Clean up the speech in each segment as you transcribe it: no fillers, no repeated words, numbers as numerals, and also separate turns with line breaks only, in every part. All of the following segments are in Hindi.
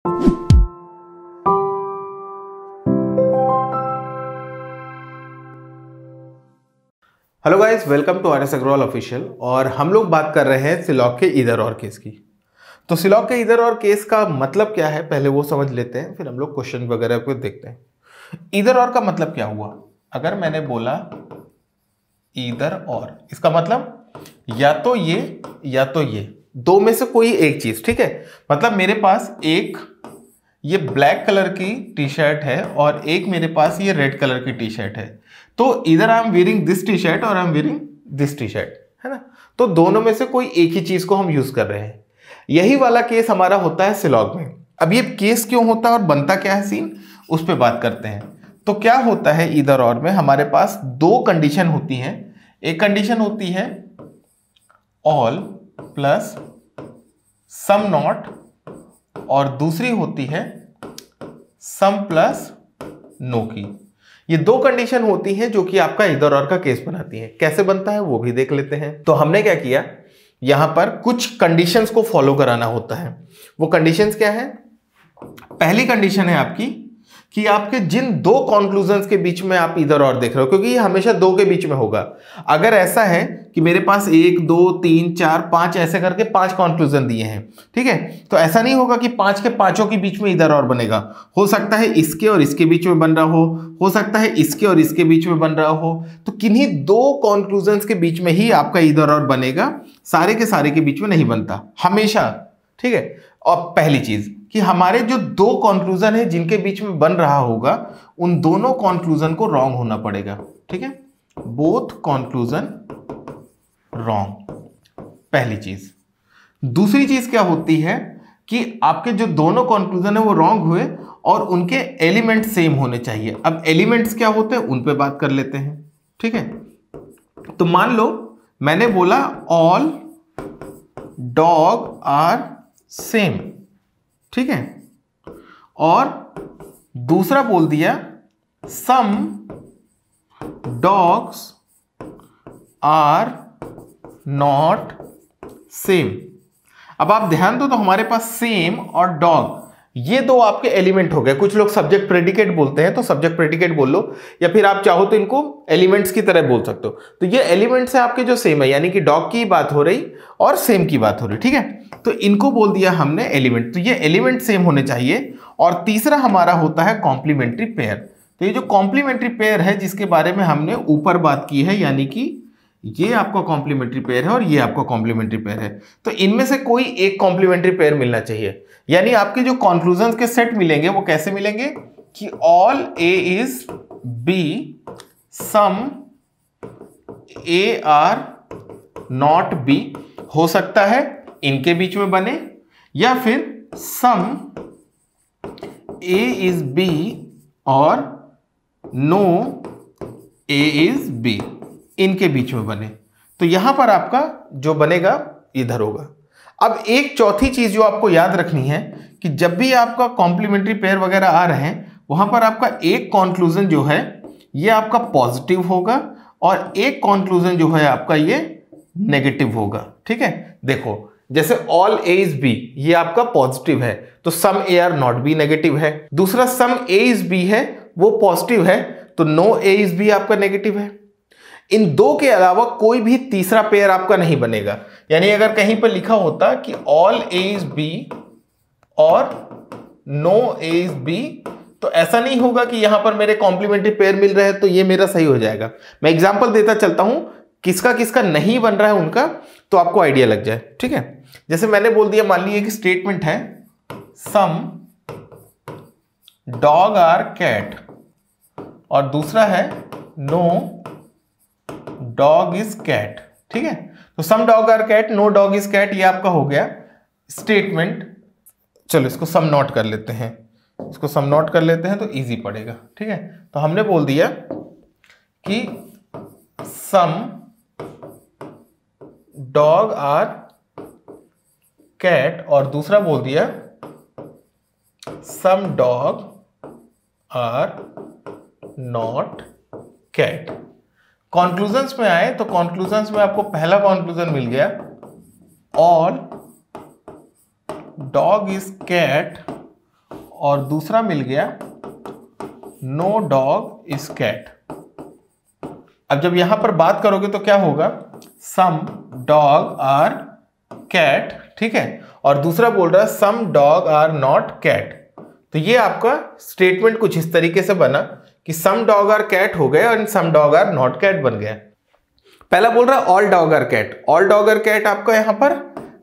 Hello guys, welcome to R S. Agarwal official. और हम लोग बात कर रहे हैं सिलॉग के इधर और केस की। तो सिलॉग के इधर और केस का मतलब क्या है, पहले वो समझ लेते हैं, फिर हम लोग क्वेश्चन वगैरह को देखते हैं। इधर और का मतलब क्या हुआ? अगर मैंने बोला इधर और, इसका मतलब या तो ये या तो ये, दो में से कोई एक चीज। ठीक है, मतलब मेरे पास एक ये ब्लैक कलर की टी शर्ट है और एक मेरे पास ये रेड कलर की टी शर्ट है। तो इधर I am wearing this T shirt और I am wearing this T shirt, है ना। तो दोनों में से कोई एक ही चीज को हम यूज कर रहे हैं। यही वाला केस हमारा होता है सिलॉग में। अब ये केस क्यों होता है और बनता क्या है सीन, उस पर बात करते हैं। तो क्या होता है इधर और में, हमारे पास दो कंडीशन होती हैं। एक कंडीशन होती है ऑल प्लस सम नॉट और दूसरी होती है सम प्लस नो की। ये दो कंडीशन होती हैं जो कि आपका इधर और का केस बनाती हैं। कैसे बनता है वो भी देख लेते हैं। तो हमने क्या किया, यहां पर कुछ कंडीशंस को फॉलो कराना होता है। वो कंडीशंस क्या है? पहली कंडीशन है आपकी कि आपके जिन दो कॉन्क्लूजन्स के बीच में आप इधर और देख रहे हो, क्योंकि ये हमेशा दो के बीच में होगा। अगर ऐसा है कि मेरे पास 1 2 3 4 5 ऐसे करके 5 कॉन्क्लूजन दिए हैं, ठीक है, तो ऐसा नहीं होगा कि 5 के पांचों के बीच में इधर और बनेगा। हो सकता है इसके और इसके बीच में बन रहा हो सकता है इसके और इसके बीच में बन रहा हो। तो किन्हीं दो कॉन्क्लूजन्स के बीच में ही आपका इधर और बनेगा, सारे के सारे के बीच में नहीं बनता हमेशा। ठीक है, और पहली चीज कि हमारे जो दो कंक्लूजन है जिनके बीच में बन रहा होगा, उन दोनों कंक्लूजन को रॉन्ग होना पड़ेगा। ठीक है, बोथ कंक्लूजन रॉन्ग, पहली चीज। दूसरी चीज क्या होती है कि आपके जो दोनों कंक्लूजन है वो रॉन्ग हुए और उनके एलिमेंट सेम होने चाहिए। अब एलिमेंट्स क्या होते हैं उन पे बात कर लेते हैं। ठीक है, तो मान लो मैंने बोला ऑल डॉग आर सेम, ठीक है, और दूसरा बोल दिया some dogs are not same. अब आप ध्यान दो, तो हमारे पास सेम और डॉग ये दो आपके एलिमेंट हो गए। कुछ लोग सब्जेक्ट प्रेडिकेट बोलते हैं, तो सब्जेक्ट प्रेडिकेट बोल लो, या फिर आप चाहो तो इनको एलिमेंट्स की तरह बोल सकते हो। तो ये एलिमेंट्स है आपके जो सेम है, यानी कि डॉग की बात हो रही और सेम की बात हो रही। ठीक है, तो इनको बोल दिया हमने एलिमेंट, तो ये एलिमेंट सेम होने चाहिए। और तीसरा हमारा होता है कॉम्प्लीमेंट्री पेयर। तो ये जो कॉम्प्लीमेंट्री पेयर है जिसके बारे में हमने ऊपर बात की है, यानी कि ये आपका कॉम्प्लीमेंट्री पेयर है और ये आपका कॉम्प्लीमेंट्री पेयर है, तो इनमें से कोई एक कॉम्प्लीमेंट्री पेयर मिलना चाहिए। यानी आपके जो कंक्लूजन्स के सेट मिलेंगे वो कैसे मिलेंगे कि all A is B, some A are not B. हो सकता है इनके बीच में बने, या फिर सम ए इज बी और नो ए इज बी, इनके बीच में बने। तो यहां पर आपका जो बनेगा इधर होगा। अब एक चौथी चीज जो आपको याद रखनी है कि जब भी आपका कॉम्प्लीमेंट्री पेयर वगैरह आ रहे हैं, वहां पर आपका एक कंक्लूजन जो है ये आपका पॉजिटिव होगा और एक कंक्लूजन जो है आपका ये नेगेटिव होगा। ठीक है, देखो जैसे ऑल ए इज बी ये आपका पॉजिटिव है, तो some A are not B negative है। दूसरा सम ए इज बी है वो पॉजिटिव है, तो नो ए इज बी आपका नेगेटिव है। इन दो के अलावा कोई भी तीसरा पेयर आपका नहीं बनेगा। यानी अगर कहीं पर लिखा होता कि ऑल ए इज बी और नो ए इज बी, तो ऐसा नहीं होगा कि यहां पर मेरे कॉम्प्लीमेंट्री पेयर मिल रहे हैं तो ये मेरा सही हो जाएगा। मैं एग्जांपल देता चलता हूं किसका किसका नहीं बन रहा है उनका, तो आपको आइडिया लग जाए। ठीक है, जैसे मैंने बोल दिया, मान लीजिए कि स्टेटमेंट है सम डॉग आर कैट और दूसरा है नो डॉग इज कैट। ठीक है, तो some dog are cat, no dog is cat, ये आपका हो गया स्टेटमेंट। चलो इसको सम नॉट कर लेते हैं, इसको सम नॉट कर लेते हैं तो इजी पड़ेगा। ठीक है, तो हमने बोल दिया कि सम डॉग आर कैट और दूसरा बोल दिया सम dog are not cat. Conclusions में आए तो कॉन्क्लूजन्स में आपको पहला कॉन्क्लूजन मिल गया ऑल डॉग इज कैट और दूसरा मिल गया नो डॉग इज कैट। अब जब यहां पर बात करोगे तो क्या होगा, सम डॉग आर कैट, ठीक है, और दूसरा बोल रहा है सम डॉग आर नॉट कैट। तो ये आपका स्टेटमेंट कुछ इस तरीके से बना कि सम डॉग आर कैट हो गए और some dog are not cat बन गया। पहला बोल रहा है all dog are cat, all dog are cat आपका यहां पर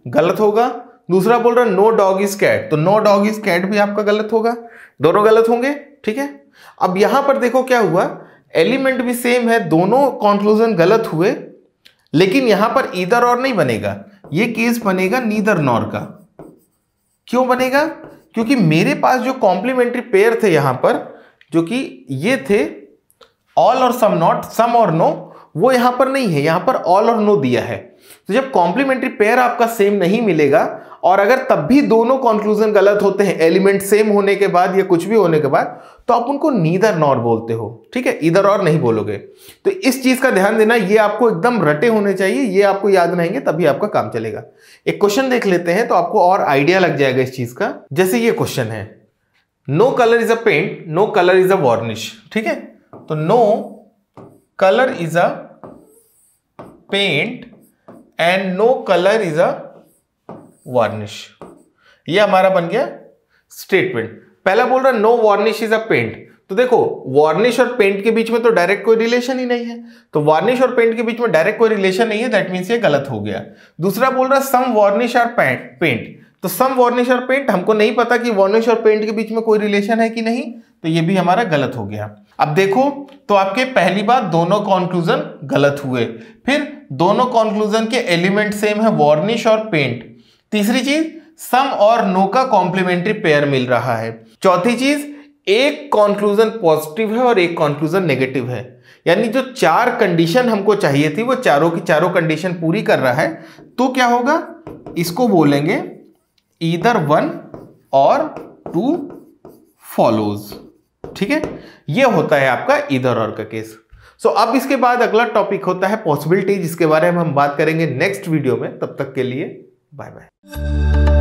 गलत होगा। दूसरा बोल रहा है नो डॉग इज कैट, तो नो डॉग इज कैट भी आपका गलत होगा, दोनों गलत होंगे, ठीक है। अब यहां पर देखो क्या हुआ, एलिमेंट भी सेम है, दोनों कंक्लूजन गलत हुए, लेकिन यहां पर ईदर और नहीं बनेगा, ये केस बनेगा नीदर नॉर का। क्यों बनेगा, क्योंकि मेरे पास जो कॉम्प्लीमेंट्री पेयर थे यहां पर, जो कि ये थे ऑल और सम नॉट, सम और नो, वो यहां पर नहीं है, यहां पर ऑल और नो दिया है। तो जब कॉम्प्लीमेंट्री पेयर आपका सेम नहीं मिलेगा और अगर तब भी दोनों कंक्लूजन गलत होते हैं एलिमेंट सेम होने के बाद या कुछ भी होने के बाद, तो आप उनको नीदर नॉर बोलते हो, ठीक है, इधर और नहीं बोलोगे। तो इस चीज का ध्यान देना, ये आपको एकदम रटे होने चाहिए, ये आपको याद रहेंगे तभी आपका काम चलेगा। एक क्वेश्चन देख लेते हैं तो आपको और आइडिया लग जाएगा इस चीज का। जैसे ये क्वेश्चन है, no colour is a paint, no colour is a varnish, ठीक है, तो no colour is a paint and no colour is a varnish, ये हमारा बन गया स्टेटमेंट। पहला बोल रहा है no varnish is a paint, तो देखो वार्निश और पेंट के बीच में तो डायरेक्ट कोई रिलेशन ही नहीं है, तो वार्निश और पेंट के बीच में डायरेक्ट कोई रिलेशन नहीं है, दैट मींस ये गलत हो गया। दूसरा बोल रहा है सम वार्निश और पेंट, तो सम वार्निश और पेंट, हमको नहीं पता कि वार्निश और पेंट के बीच में कोई रिलेशन है कि नहीं, तो ये भी हमारा गलत हो गया। अब देखो तो आपके पहली बात दोनों कंक्लूजन गलत हुए, फिर दोनों कंक्लूजन के एलिमेंट सेम है वार्निश और पेंट, तीसरी चीज सम और नो का कॉम्प्लीमेंट्री पेयर मिल रहा है, चौथी चीज एक कंक्लूजन पॉजिटिव है और एक कंक्लूजन नेगेटिव है, यानी जो चार कंडीशन हमको चाहिए थी वो चारों की चारों कंडीशन पूरी कर रहा है। तो क्या होगा, इसको बोलेंगे ईदर वन और टू फॉलोज, ठीक है, ये होता है आपका ईदर और का केस। सो अब इसके बाद अगला टॉपिक होता है पॉसिबिलिटी, जिसके बारे में हम बात करेंगे नेक्स्ट वीडियो में। तब तक के लिए बाय बाय।